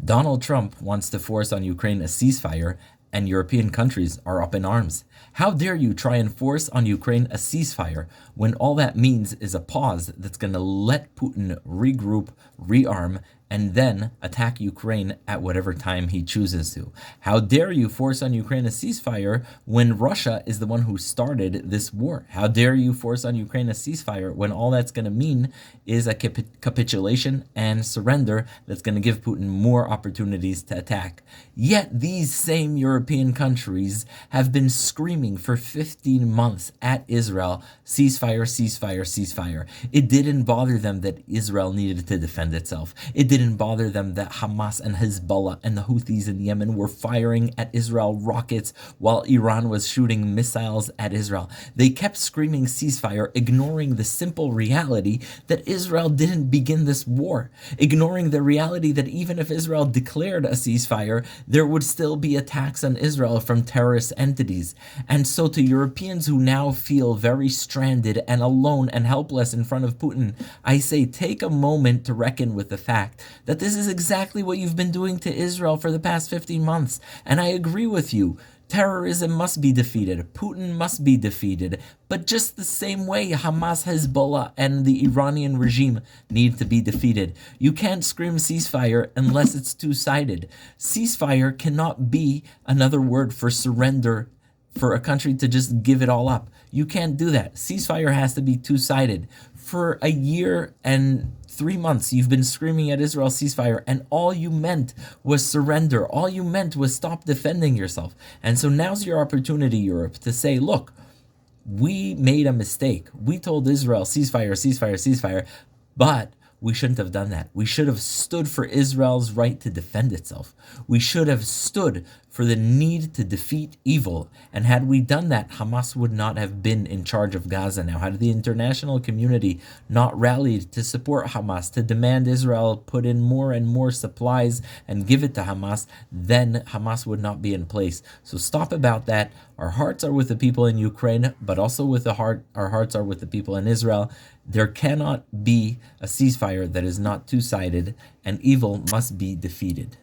Donald Trump wants to force on Ukraine a ceasefire, and European countries are up in arms. How dare you try and force on Ukraine a ceasefire when all that means is a pause that's going to let Putin regroup, rearm, and then attack Ukraine at whatever time he chooses to? How dare you force on Ukraine a ceasefire when Russia is the one who started this war? How dare you force on Ukraine a ceasefire when all that's going to mean is a capitulation and surrender that's going to give Putin more opportunities to attack? Yet these same European countries have been screaming for 15 months at Israel, ceasefire, ceasefire, ceasefire. It didn't bother them that Israel needed to defend itself. It didn't bother them that Hamas and Hezbollah and the Houthis in Yemen were firing at Israel rockets while Iran was shooting missiles at Israel. They kept screaming ceasefire, ignoring the simple reality that Israel didn't begin this war, ignoring the reality that even if Israel declared a ceasefire, there would still be attacks on Israel from terrorist entities. And so to Europeans who now feel very stranded and alone and helpless in front of Putin, I say take a moment to reckon with the fact that this is exactly what you've been doing to Israel for the past 15 months. And I agree with you. Terrorism must be defeated. Putin must be defeated. But just the same way Hamas, Hezbollah, and the Iranian regime need to be defeated. You can't scream ceasefire unless it's two-sided. Ceasefire cannot be another word for surrender, for a country to just give it all up. You can't do that. Ceasefire has to be two-sided. For a year and 3 months, you've been screaming at Israel ceasefire, and all you meant was surrender. All you meant was stop defending yourself. And so now's your opportunity, Europe, to say, look, we made a mistake. We told Israel ceasefire, ceasefire, ceasefire, but we shouldn't have done that. We should have stood for Israel's right to defend itself. We should have stood for the need to defeat evil. And had we done that, Hamas would not have been in charge of Gaza now. Had the international community not rallied to support Hamas, to demand Israel put in more and more supplies and give it to Hamas, then Hamas would not be in place. So stop about that. Our hearts are with the people in Ukraine, but also with our hearts are with the people in Israel. There cannot be a ceasefire that is not two-sided, and evil must be defeated.